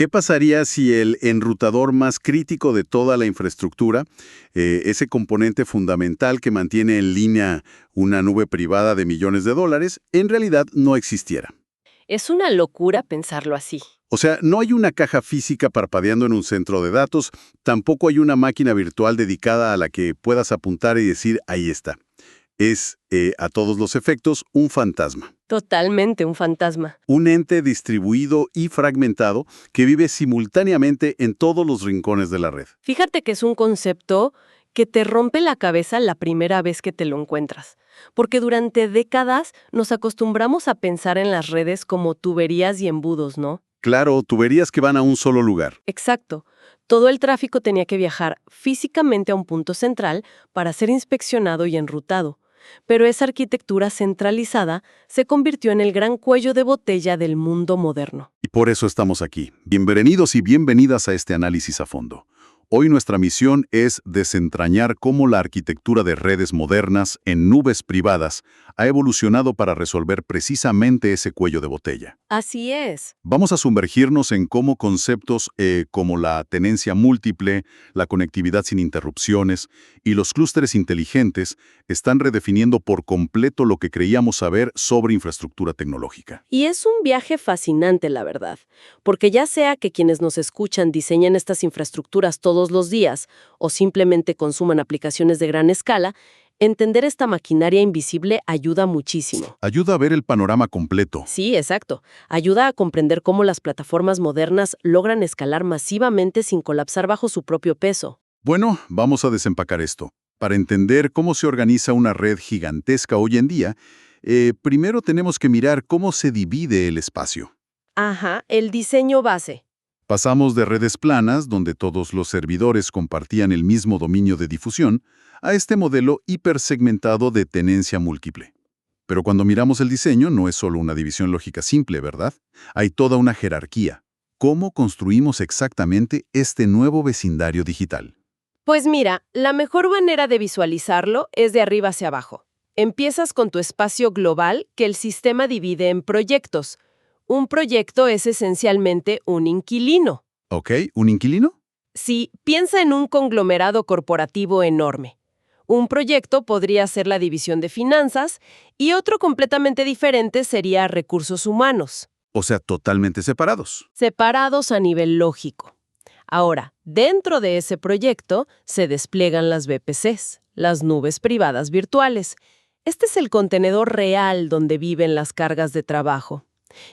¿Qué pasaría si el enrutador más crítico de toda la infraestructura, ese componente fundamental que mantiene en línea una nube privada de millones de dólares, en realidad no existiera? Es una locura pensarlo así. O sea, no hay una caja física parpadeando en un centro de datos, tampoco hay una máquina virtual dedicada a la que puedas apuntar y decir, ahí está. Es, a todos los efectos, un fantasma. Totalmente un fantasma. Un ente distribuido y fragmentado que vive simultáneamente en todos los rincones de la red. Fíjate que es un concepto que te rompe la cabeza la primera vez que te lo encuentras. Porque durante décadas nos acostumbramos a pensar en las redes como tuberías y embudos, ¿no? Claro, tuberías que van a un solo lugar. Exacto. Todo el tráfico tenía que viajar físicamente a un punto central para ser inspeccionado y enrutado. Pero esa arquitectura centralizada se convirtió en el gran cuello de botella del mundo moderno. Y por eso estamos aquí. Bienvenidos y bienvenidas a este análisis a fondo. Hoy nuestra misión es desentrañar cómo la arquitectura de redes modernas en nubes privadas ha evolucionado para resolver precisamente ese cuello de botella. Así es. Vamos a sumergirnos en cómo conceptos como la tenencia múltiple, la conectividad sin interrupciones y los clústeres inteligentes están redefiniendo por completo lo que creíamos saber sobre infraestructura tecnológica. Y es un viaje fascinante, la verdad, porque ya sea que quienes nos escuchan diseñen estas infraestructuras todos los días o simplemente consuman aplicaciones de gran escala, entender esta maquinaria invisible ayuda muchísimo. Ayuda a ver el panorama completo. Sí, exacto. Ayuda a comprender cómo las plataformas modernas logran escalar masivamente sin colapsar bajo su propio peso. Bueno, vamos a desempacar esto. Para entender cómo se organiza una red gigantesca hoy en día, primero tenemos que mirar cómo se divide el espacio. Ajá, el diseño base. Pasamos de redes planas, donde todos los servidores compartían el mismo dominio de difusión, a este modelo hipersegmentado de tenencia múltiple. Pero cuando miramos el diseño, no es solo una división lógica simple, ¿verdad? Hay toda una jerarquía. ¿Cómo construimos exactamente este nuevo vecindario digital? Pues mira, la mejor manera de visualizarlo es de arriba hacia abajo. Empiezas con tu espacio global que el sistema divide en proyectos. Un proyecto es esencialmente un inquilino. ¿Ok? ¿Un inquilino? Sí, piensa en un conglomerado corporativo enorme. Un proyecto podría ser la división de finanzas y otro completamente diferente sería recursos humanos, O sea, totalmente separados. separados a nivel lógico. Ahora, dentro de ese proyecto se despliegan las VPCs, las nubes privadas virtuales. Este es el contenedor real donde viven las cargas de trabajo.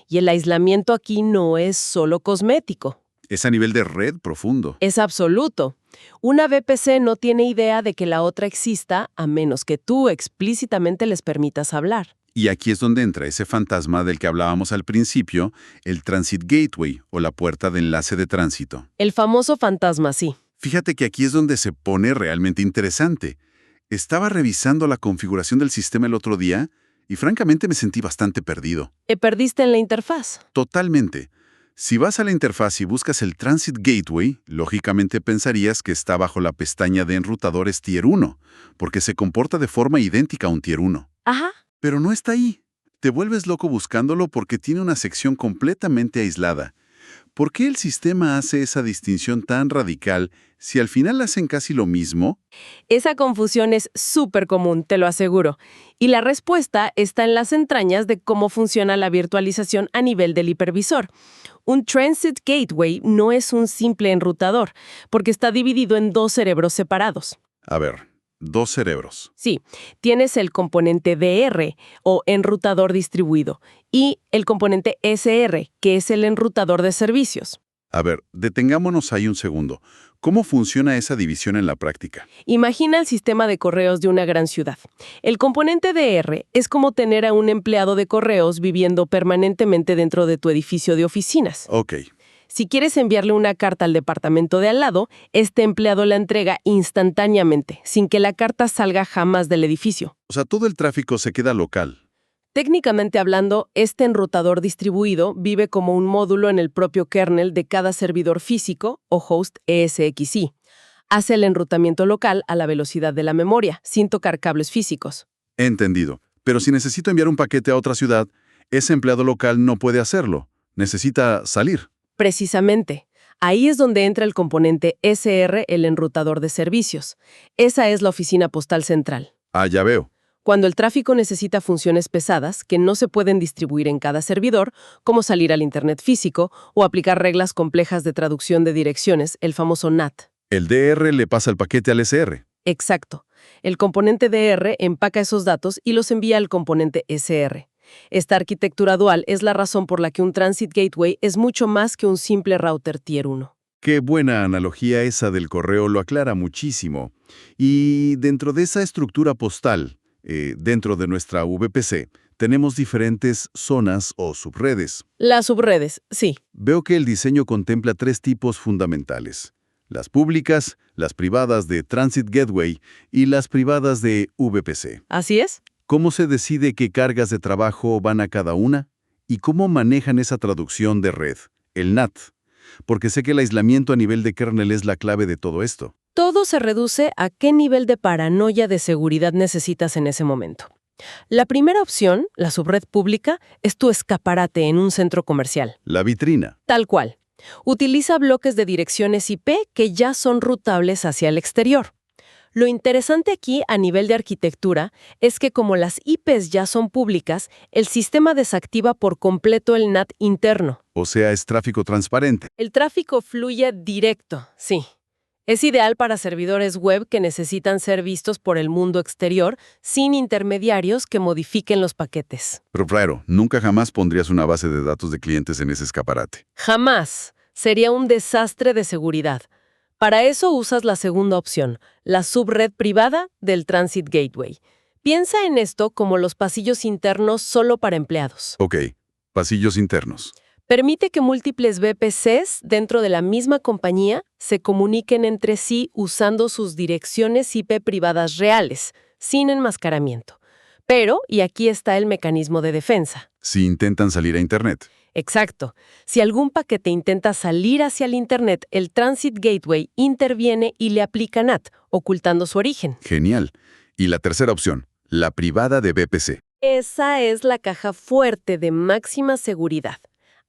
Y el aislamiento aquí no es solo cosmético. Es a nivel de red profundo. Es absoluto. Una VPC no tiene idea de que la otra exista a menos que tú explícitamente les permitas hablar. Y aquí es donde entra ese fantasma del que hablábamos al principio, el Transit Gateway o la puerta de enlace de tránsito. El famoso fantasma, sí. Fíjate que aquí es donde se pone realmente interesante. Estaba revisando la configuración del sistema el otro día y francamente me sentí bastante perdido. Perdiste en la interfaz. Totalmente. Si vas a la interfaz y buscas el Transit Gateway, lógicamente pensarías que está bajo la pestaña de enrutadores Tier 1, porque se comporta de forma idéntica a un Tier 1. Ajá. Pero no está ahí. Te vuelves loco buscándolo porque tiene una sección completamente aislada. ¿Por qué el sistema hace esa distinción tan radical si al final hacen casi lo mismo? Esa confusión es súper común, te lo aseguro. Y la respuesta está en las entrañas de cómo funciona la virtualización a nivel del hipervisor. Un Transit Gateway no es un simple enrutador, porque está dividido en dos cerebros separados. A ver, dos cerebros. Sí, tienes el componente DR, o enrutador distribuido, y el componente SR, que es el enrutador de servicios. A ver, detengámonos ahí un segundo. ¿Cómo funciona esa división en la práctica? Imagina el sistema de correos de una gran ciudad. El componente DR es como tener a un empleado de correos viviendo permanentemente dentro de tu edificio de oficinas. Ok. Si quieres enviarle una carta al departamento de al lado, este empleado la entrega instantáneamente, sin que la carta salga jamás del edificio. O sea, todo el tráfico se queda local. Técnicamente hablando, este enrutador distribuido vive como un módulo en el propio kernel de cada servidor físico o host ESXi. Hace el enrutamiento local a la velocidad de la memoria, sin tocar cables físicos. Entendido. Pero si necesito enviar un paquete a otra ciudad, ese empleado local no puede hacerlo. Necesita salir. Precisamente. Ahí es donde entra el componente SR, el enrutador de servicios. Esa es la oficina postal central. Ah, ya veo. Cuando el tráfico necesita funciones pesadas que no se pueden distribuir en cada servidor, como salir al Internet físico o aplicar reglas complejas de traducción de direcciones, el famoso NAT. El DR le pasa el paquete al SR. Exacto. El componente DR empaca esos datos y los envía al componente SR. Esta arquitectura dual es la razón por la que un Transit Gateway es mucho más que un simple router Tier 1. Qué buena analogía esa del correo, lo aclara muchísimo. Y dentro de esa estructura postal, dentro de nuestra VPC, tenemos diferentes zonas o subredes. Las subredes, sí. Veo que el diseño contempla 3 tipos fundamentales: las públicas, las privadas de Transit Gateway y las privadas de VPC. ¿Así es? ¿Cómo se decide qué cargas de trabajo van a cada una? ¿Y cómo manejan esa traducción de red, el NAT? Porque sé que el aislamiento a nivel de kernel es la clave de todo esto. Todo se reduce a qué nivel de paranoia de seguridad necesitas en ese momento. La primera opción, la subred pública, es tu escaparate en un centro comercial. La vitrina. Tal cual. Utiliza bloques de direcciones IP que ya son rutables hacia el exterior. Lo interesante aquí a nivel de arquitectura es que como las IPs ya son públicas, el sistema desactiva por completo el NAT interno. O sea, es tráfico transparente. El tráfico fluye directo, sí. Es ideal para servidores web que necesitan ser vistos por el mundo exterior sin intermediarios que modifiquen los paquetes. Pero claro, nunca jamás pondrías una base de datos de clientes en ese escaparate. Jamás. Sería un desastre de seguridad. Para eso usas la segunda opción, la subred privada del Transit Gateway. Piensa en esto como los pasillos internos solo para empleados. Ok, pasillos internos. Permite que múltiples VPCs dentro de la misma compañía se comuniquen entre sí usando sus direcciones IP privadas reales, sin enmascaramiento. Pero, y aquí está el mecanismo de defensa. Si intentan salir a Internet. Exacto. Si algún paquete intenta salir hacia el Internet, el Transit Gateway interviene y le aplica NAT, ocultando su origen. Genial. Y la tercera opción, la privada de VPC. Esa es la caja fuerte de máxima seguridad.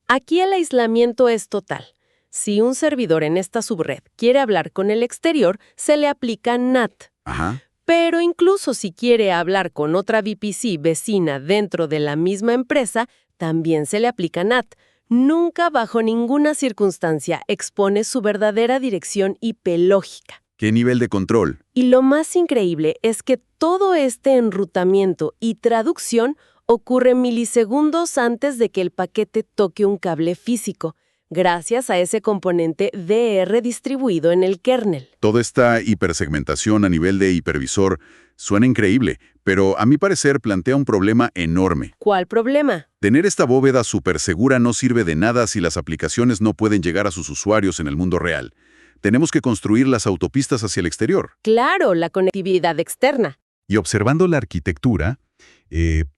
Aquí el aislamiento es total. Si un servidor en esta subred quiere hablar con el exterior, se le aplica NAT. Ajá. Pero incluso si quiere hablar con otra VPC vecina dentro de la misma empresa, también se le aplica NAT. Nunca bajo ninguna circunstancia expone su verdadera dirección IP lógica. ¿Qué nivel de control? Y lo más increíble es que todo este enrutamiento y traducción ocurre milisegundos antes de que el paquete toque un cable físico, gracias a ese componente DR distribuido en el kernel. Toda esta hipersegmentación a nivel de hipervisor suena increíble, pero a mi parecer plantea un problema enorme. ¿Cuál problema? Tener esta bóveda súper segura no sirve de nada si las aplicaciones no pueden llegar a sus usuarios en el mundo real. Tenemos que construir las autopistas hacia el exterior. Claro, la conectividad externa. Y observando la arquitectura,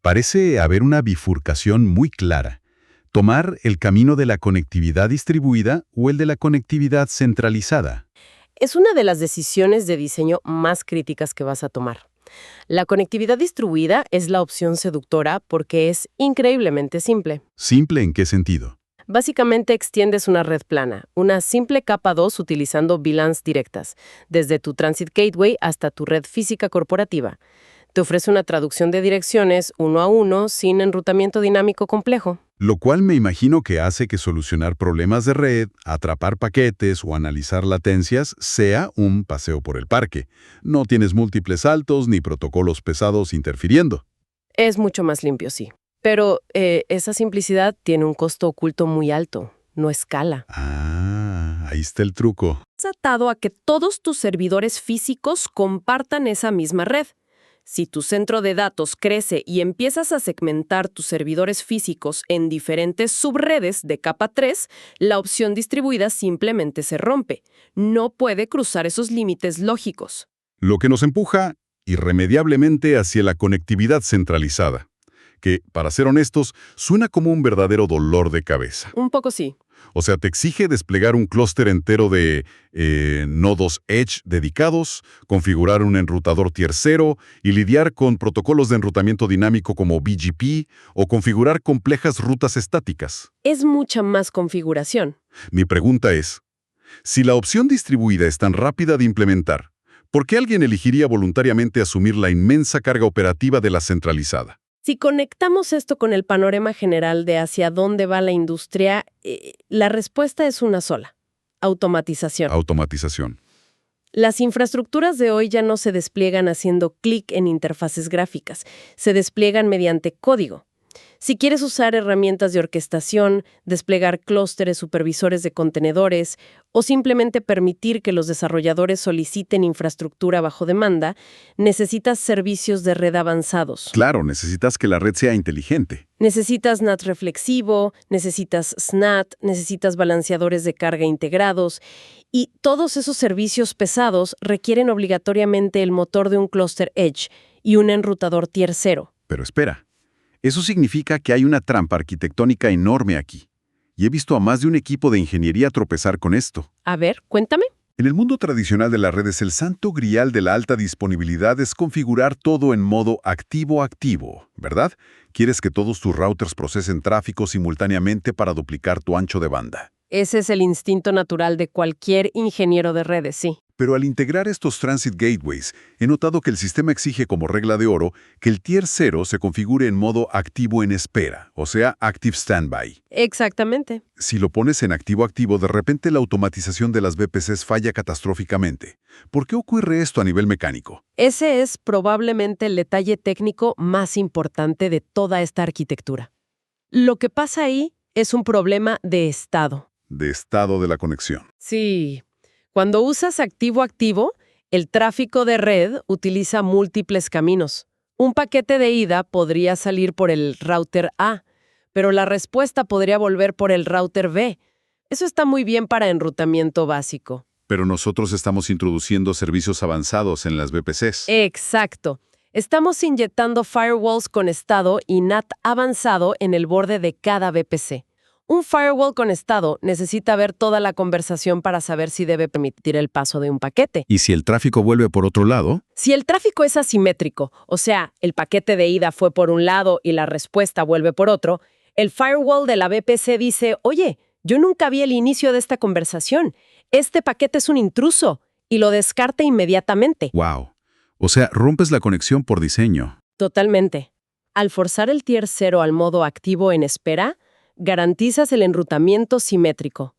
parece haber una bifurcación muy clara. Tomar el camino de la conectividad distribuida o el de la conectividad centralizada. Es una de las decisiones de diseño más críticas que vas a tomar. La conectividad distribuida es la opción seductora porque es increíblemente simple. ¿Simple en qué sentido? Básicamente extiendes una red plana, una simple capa 2 utilizando VLANs directas, desde tu Transit Gateway hasta tu red física corporativa. Te ofrece una traducción de direcciones uno a uno sin enrutamiento dinámico complejo. Lo cual me imagino que hace que solucionar problemas de red, atrapar paquetes o analizar latencias sea un paseo por el parque. No tienes múltiples saltos ni protocolos pesados interfiriendo. Es mucho más limpio, sí. Pero esa simplicidad tiene un costo oculto muy alto. No escala. Ah, ahí está el truco. Estás atado a que todos tus servidores físicos compartan esa misma red. Si tu centro de datos crece y empiezas a segmentar tus servidores físicos en diferentes subredes de capa 3, la opción distribuida simplemente se rompe. No puede cruzar esos límites lógicos. Lo que nos empuja irremediablemente hacia la conectividad centralizada, que, para ser honestos, suena como un verdadero dolor de cabeza. Un poco sí. O sea, te exige desplegar un clúster entero de nodos Edge dedicados, configurar un enrutador tier 0 y lidiar con protocolos de enrutamiento dinámico como BGP o configurar complejas rutas estáticas. Es mucha más configuración. Mi pregunta es, si la opción distribuida es tan rápida de implementar, ¿por qué alguien elegiría voluntariamente asumir la inmensa carga operativa de la centralizada? Si conectamos esto con el panorama general de hacia dónde va la industria, la respuesta es una sola: automatización. Automatización. Las infraestructuras de hoy ya no se despliegan haciendo clic en interfaces gráficas, se despliegan mediante código. Si quieres usar herramientas de orquestación, desplegar clústeres supervisores de contenedores o simplemente permitir que los desarrolladores soliciten infraestructura bajo demanda, necesitas servicios de red avanzados. Claro, necesitas que la red sea inteligente. Necesitas NAT reflexivo, necesitas SNAT, necesitas balanceadores de carga integrados, y todos esos servicios pesados requieren obligatoriamente el motor de un clúster Edge y un enrutador tier 0. Pero espera, eso significa que hay una trampa arquitectónica enorme aquí. Y he visto a más de un equipo de ingeniería tropezar con esto. A ver, cuéntame. En el mundo tradicional de las redes, el santo grial de la alta disponibilidad es configurar todo en modo activo-activo, ¿verdad? Quieres que todos tus routers procesen tráfico simultáneamente para duplicar tu ancho de banda. Ese es el instinto natural de cualquier ingeniero de redes, sí. Pero al integrar estos transit gateways, he notado que el sistema exige como regla de oro que el tier 0 se configure en modo activo en espera, o sea, active standby. Exactamente. Si lo pones en activo-activo, de repente la automatización de las VPCs falla catastróficamente. ¿Por qué ocurre esto a nivel mecánico? Ese es probablemente el detalle técnico más importante de toda esta arquitectura. Lo que pasa ahí es un problema de estado. De estado de la conexión. Sí. Cuando usas activo-activo, el tráfico de red utiliza múltiples caminos. Un paquete de ida podría salir por el router A, pero la respuesta podría volver por el router B. Eso está muy bien para enrutamiento básico. Pero nosotros estamos introduciendo servicios avanzados en las VPCs. Exacto. Estamos inyectando firewalls con estado y NAT avanzado en el borde de cada VPC. Un firewall con estado necesita ver toda la conversación para saber si debe permitir el paso de un paquete. ¿Y si el tráfico vuelve por otro lado? Si el tráfico es asimétrico, o sea, el paquete de ida fue por un lado y la respuesta vuelve por otro, el firewall de la VPC dice: oye, yo nunca vi el inicio de esta conversación. Este paquete es un intruso, y lo descarta inmediatamente. ¡Wow! O sea, rompes la conexión por diseño. Totalmente. Al forzar el tier 0 al modo activo en espera, garantizas el enrutamiento simétrico.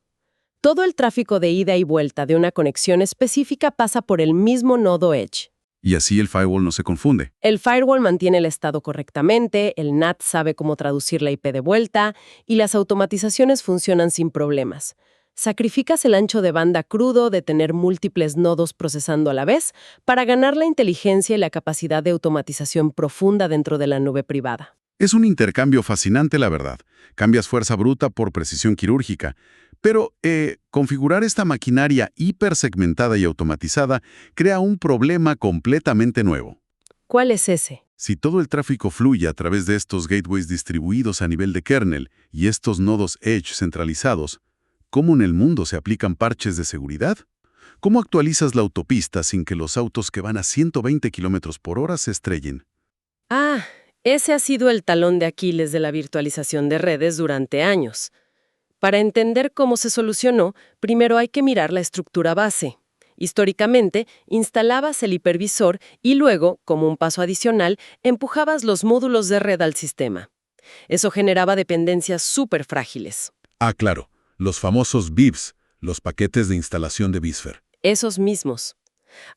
Todo el tráfico de ida y vuelta de una conexión específica pasa por el mismo nodo Edge. Y así el firewall no se confunde. El firewall mantiene el estado correctamente, el NAT sabe cómo traducir la IP de vuelta y las automatizaciones funcionan sin problemas. Sacrificas el ancho de banda crudo de tener múltiples nodos procesando a la vez para ganar la inteligencia y la capacidad de automatización profunda dentro de la nube privada. Es un intercambio fascinante, la verdad. Cambias fuerza bruta por precisión quirúrgica. Pero configurar esta maquinaria hipersegmentada y automatizada crea un problema completamente nuevo. ¿Cuál es ese? Si todo el tráfico fluye a través de estos gateways distribuidos a nivel de kernel y estos nodos Edge centralizados, ¿cómo en el mundo se aplican parches de seguridad? ¿Cómo actualizas la autopista sin que los autos que van a 120 km/h se estrellen? Ese ha sido el talón de Aquiles de la virtualización de redes durante años. Para entender cómo se solucionó, primero hay que mirar la estructura base. Históricamente, instalabas el hipervisor y luego, como un paso adicional, empujabas los módulos de red al sistema. Eso generaba dependencias súper frágiles. Ah, claro, los famosos BIBs, los paquetes de instalación de vSphere. Esos mismos.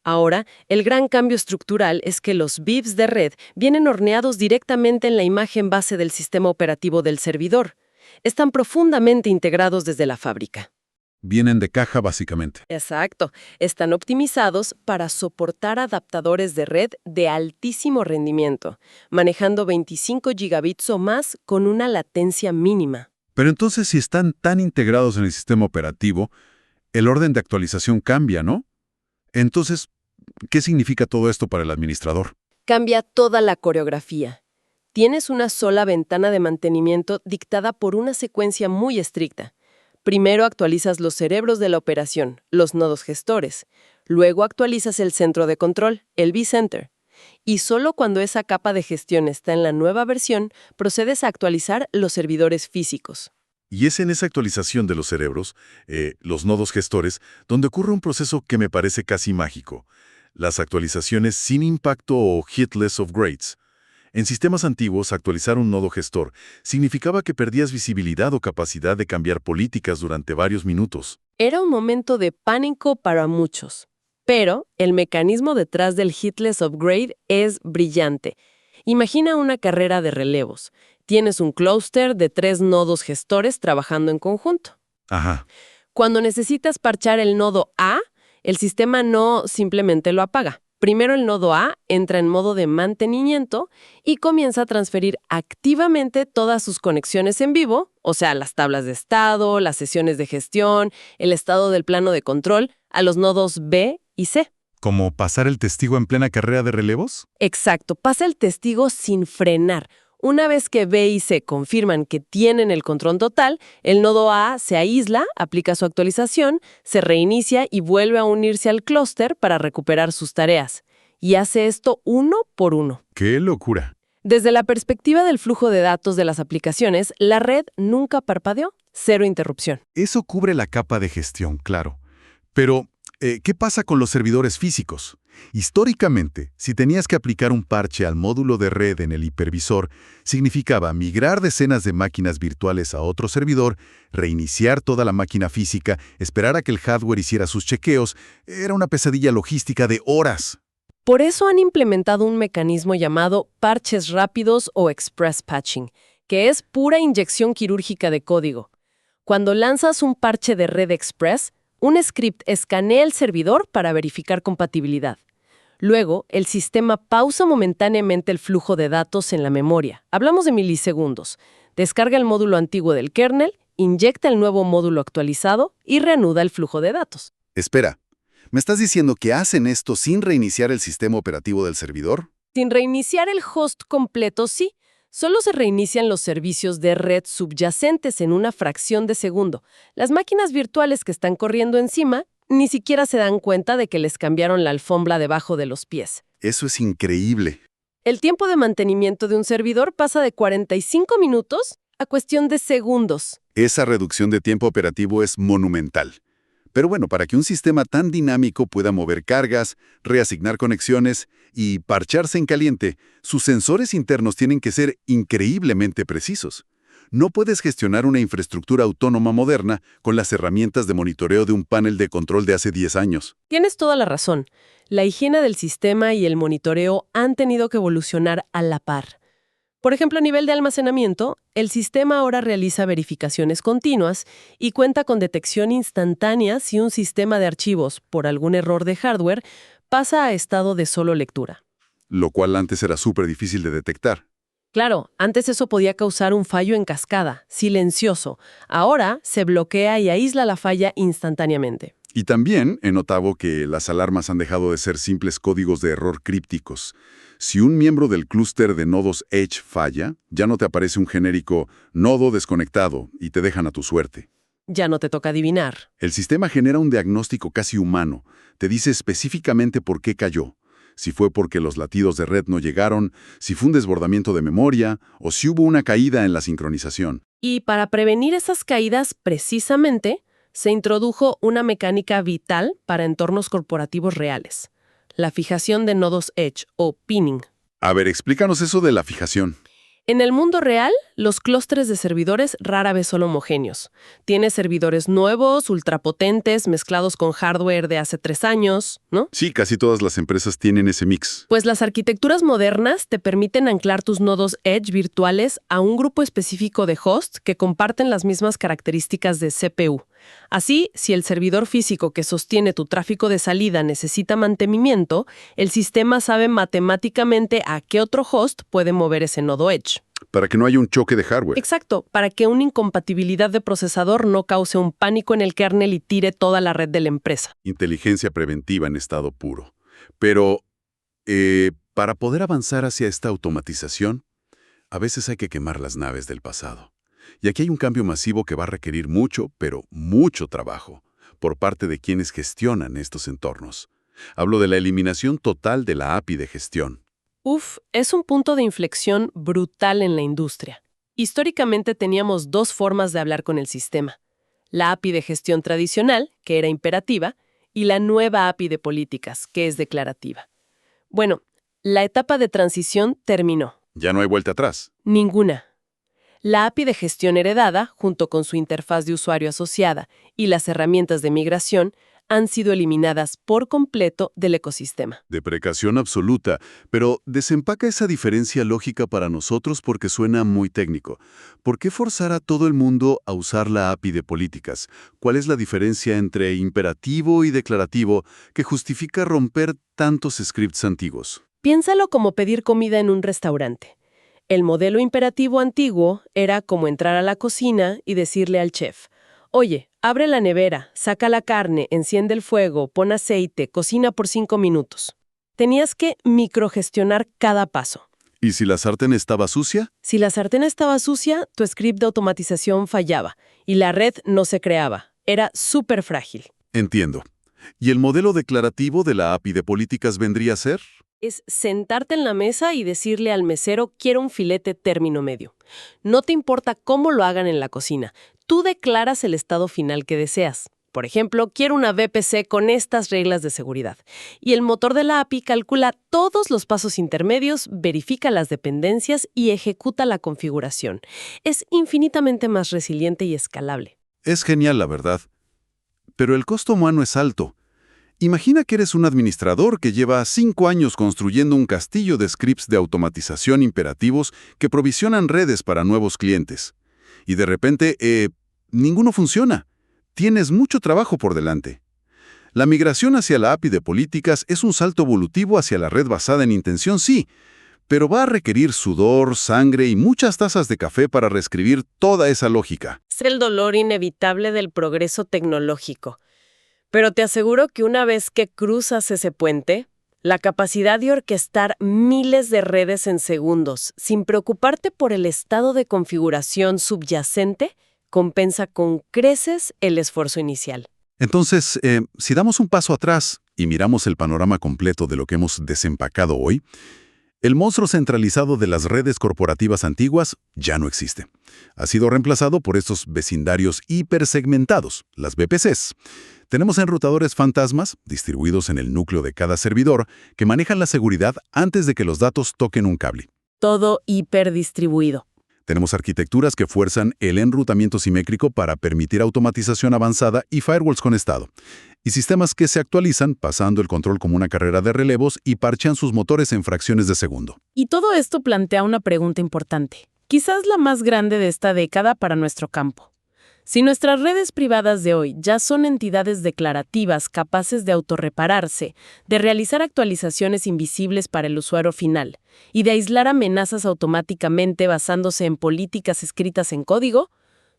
Ahora, el gran cambio estructural es que los BIBs de red vienen horneados directamente en la imagen base del sistema operativo del servidor. Están profundamente integrados desde la fábrica. Vienen de caja, básicamente. Exacto. Están optimizados para soportar adaptadores de red de altísimo rendimiento, manejando 25 gigabits o más con una latencia mínima. Pero entonces, si están tan integrados en el sistema operativo, el orden de actualización cambia, ¿no? Entonces, ¿qué significa todo esto para el administrador? Cambia toda la coreografía. Tienes una sola ventana de mantenimiento dictada por una secuencia muy estricta. Primero actualizas los cerebros de la operación, los nodos gestores. Luego actualizas el centro de control, el vCenter. Y solo cuando esa capa de gestión está en la nueva versión, procedes a actualizar los servidores físicos. Y es en esa actualización de los cerebros, los nodos gestores, donde ocurre un proceso que me parece casi mágico. Las actualizaciones sin impacto o hitless upgrades. En sistemas antiguos, actualizar un nodo gestor significaba que perdías visibilidad o capacidad de cambiar políticas durante varios minutos. Era un momento de pánico para muchos. Pero el mecanismo detrás del hitless upgrade es brillante. Imagina una carrera de relevos. Tienes un clúster de 3 nodos gestores trabajando en conjunto. Ajá. Cuando necesitas parchar el nodo A, el sistema no simplemente lo apaga. Primero el nodo A entra en modo de mantenimiento y comienza a transferir activamente todas sus conexiones en vivo, o sea, las tablas de estado, las sesiones de gestión, el estado del plano de control, a los nodos B y C. ¿Como pasar el testigo en plena carrera de relevos? Exacto, pasa el testigo sin frenar. Una vez que B y C confirman que tienen el control total, el nodo A se aísla, aplica su actualización, se reinicia y vuelve a unirse al clúster para recuperar sus tareas. Y hace esto uno por uno. ¡Qué locura! Desde la perspectiva del flujo de datos de las aplicaciones, la red nunca parpadeó, cero interrupción. Eso cubre la capa de gestión, claro. Pero, ¿qué pasa con los servidores físicos? Históricamente, si tenías que aplicar un parche al módulo de red en el hipervisor, significaba migrar decenas de máquinas virtuales a otro servidor, reiniciar toda la máquina física, esperar a que el hardware hiciera sus chequeos. Era una pesadilla logística de horas. Por eso han implementado un mecanismo llamado parches rápidos o express patching, que es pura inyección quirúrgica de código. Cuando lanzas un parche de red express, un script escanea el servidor para verificar compatibilidad. Luego, el sistema pausa momentáneamente el flujo de datos en la memoria. Hablamos de milisegundos. Descarga el módulo antiguo del kernel, inyecta el nuevo módulo actualizado y reanuda el flujo de datos. Espera, ¿me estás diciendo que hacen esto sin reiniciar el sistema operativo del servidor? Sin reiniciar el host completo, sí. Solo se reinician los servicios de red subyacentes en una fracción de segundo. Las máquinas virtuales que están corriendo encima ni siquiera se dan cuenta de que les cambiaron la alfombra debajo de los pies. Eso es increíble. El tiempo de mantenimiento de un servidor pasa de 45 minutos a cuestión de segundos. Esa reducción de tiempo operativo es monumental. Pero bueno, para que un sistema tan dinámico pueda mover cargas, reasignar conexiones y parcharse en caliente, sus sensores internos tienen que ser increíblemente precisos. No puedes gestionar una infraestructura autónoma moderna con las herramientas de monitoreo de un panel de control de hace 10 años. Tienes toda la razón. La higiene del sistema y el monitoreo han tenido que evolucionar a la par. Por ejemplo, a nivel de almacenamiento, el sistema ahora realiza verificaciones continuas y cuenta con detección instantánea si un sistema de archivos, por algún error de hardware, pasa a estado de solo lectura. Lo cual antes era súper difícil de detectar. Claro, antes eso podía causar un fallo en cascada, silencioso. Ahora se bloquea y aísla la falla instantáneamente. Y también he notado que las alarmas han dejado de ser simples códigos de error crípticos. Si un miembro del clúster de nodos Edge falla, ya no te aparece un genérico nodo desconectado y te dejan a tu suerte. Ya no te toca adivinar. El sistema genera un diagnóstico casi humano. Te dice específicamente por qué cayó. Si fue porque los latidos de red no llegaron, si fue un desbordamiento de memoria o si hubo una caída en la sincronización. Y para prevenir esas caídas, precisamente, se introdujo una mecánica vital para entornos corporativos reales: la fijación de nodos Edge o pinning. A ver, explícanos eso de la fijación. En el mundo real, los clústeres de servidores rara vez son homogéneos. Tienes servidores nuevos, ultrapotentes, mezclados con hardware de hace 3 años, ¿no? Sí, casi todas las empresas tienen ese mix. Pues las arquitecturas modernas te permiten anclar tus nodos Edge virtuales a un grupo específico de hosts que comparten las mismas características de CPU. Así, si el servidor físico que sostiene tu tráfico de salida necesita mantenimiento, el sistema sabe matemáticamente a qué otro host puede mover ese nodo Edge. Para que no haya un choque de hardware. Exacto, para que una incompatibilidad de procesador no cause un pánico en el kernel y tire toda la red de la empresa. Inteligencia preventiva en estado puro. Pero, para poder avanzar hacia esta automatización, a veces hay que quemar las naves del pasado. Y aquí hay un cambio masivo que va a requerir mucho, pero mucho trabajo, por parte de quienes gestionan estos entornos. Hablo de la eliminación total de la API de gestión. Es un punto de inflexión brutal en la industria. Históricamente teníamos dos formas de hablar con el sistema. La API de gestión tradicional, que era imperativa, y la nueva API de políticas, que es declarativa. Bueno, la etapa de transición terminó. Ya no hay vuelta atrás. Ninguna. La API de gestión heredada, junto con su interfaz de usuario asociada y las herramientas de migración, han sido eliminadas por completo del ecosistema. Deprecación absoluta, pero desempaca esa diferencia lógica para nosotros porque suena muy técnico. ¿Por qué forzar a todo el mundo a usar la API de políticas? ¿Cuál es la diferencia entre imperativo y declarativo que justifica romper tantos scripts antiguos? Piénsalo como pedir comida en un restaurante. El modelo imperativo antiguo era como entrar a la cocina y decirle al chef: oye, abre la nevera, saca la carne, enciende el fuego, pon aceite, cocina por 5 minutos. Tenías que microgestionar cada paso. ¿Y si la sartén estaba sucia? Si la sartén estaba sucia, tu script de automatización fallaba y la red no se creaba. Era súper frágil. Entiendo. ¿Y el modelo declarativo de la API de políticas vendría a ser? Es sentarte en la mesa y decirle al mesero: quiero un filete término medio. No te importa cómo lo hagan en la cocina. Tú declaras el estado final que deseas. Por ejemplo, quiero una VPC con estas reglas de seguridad. Y el motor de la API calcula todos los pasos intermedios, verifica las dependencias y ejecuta la configuración. Es infinitamente más resiliente y escalable. Es genial, la verdad. Pero el costo humano es alto. Imagina que eres un administrador que lleva 5 años construyendo un castillo de scripts de automatización imperativos que provisionan redes para nuevos clientes. Y de repente, ninguno funciona. Tienes mucho trabajo por delante. La migración hacia la API de políticas es un salto evolutivo hacia la red basada en intención, sí, pero va a requerir sudor, sangre y muchas tazas de café para reescribir toda esa lógica. Es el dolor inevitable del progreso tecnológico. Pero te aseguro que una vez que cruzas ese puente, la capacidad de orquestar miles de redes en segundos, sin preocuparte por el estado de configuración subyacente, compensa con creces el esfuerzo inicial. Entonces, si damos un paso atrás y miramos el panorama completo de lo que hemos desempacado hoy, el monstruo centralizado de las redes corporativas antiguas ya no existe. Ha sido reemplazado por estos vecindarios hipersegmentados, las VPCs. Tenemos enrutadores fantasmas, distribuidos en el núcleo de cada servidor, que manejan la seguridad antes de que los datos toquen un cable. Todo hiperdistribuido. Tenemos arquitecturas que fuerzan el enrutamiento simétrico para permitir automatización avanzada y firewalls con estado. Y sistemas que se actualizan pasando el control como una carrera de relevos y parchean sus motores en fracciones de segundo. Y todo esto plantea una pregunta importante, quizás la más grande de esta década para nuestro campo. Si nuestras redes privadas de hoy ya son entidades declarativas capaces de autorrepararse, de realizar actualizaciones invisibles para el usuario final y de aislar amenazas automáticamente basándose en políticas escritas en código,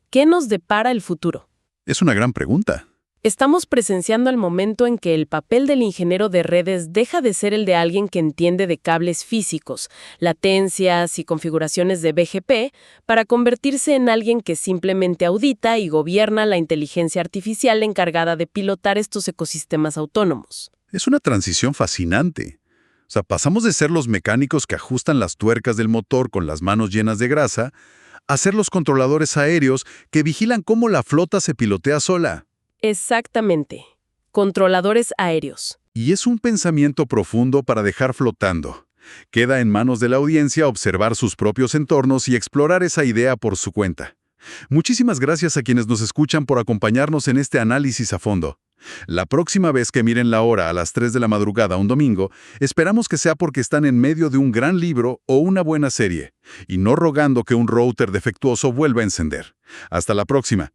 ¿qué nos depara el futuro? Es una gran pregunta. Estamos presenciando el momento en que el papel del ingeniero de redes deja de ser el de alguien que entiende de cables físicos, latencias y configuraciones de BGP, para convertirse en alguien que simplemente audita y gobierna la inteligencia artificial encargada de pilotar estos ecosistemas autónomos. Es una transición fascinante. O sea, pasamos de ser los mecánicos que ajustan las tuercas del motor con las manos llenas de grasa, a ser los controladores aéreos que vigilan cómo la flota se pilotea sola. Exactamente. Controladores aéreos. Y es un pensamiento profundo para dejar flotando. Queda en manos de la audiencia observar sus propios entornos y explorar esa idea por su cuenta. Muchísimas gracias a quienes nos escuchan por acompañarnos en este análisis a fondo. La próxima vez que miren la hora a las 3 de la madrugada un domingo, esperamos que sea porque están en medio de un gran libro o una buena serie, y no rogando que un router defectuoso vuelva a encender. Hasta la próxima.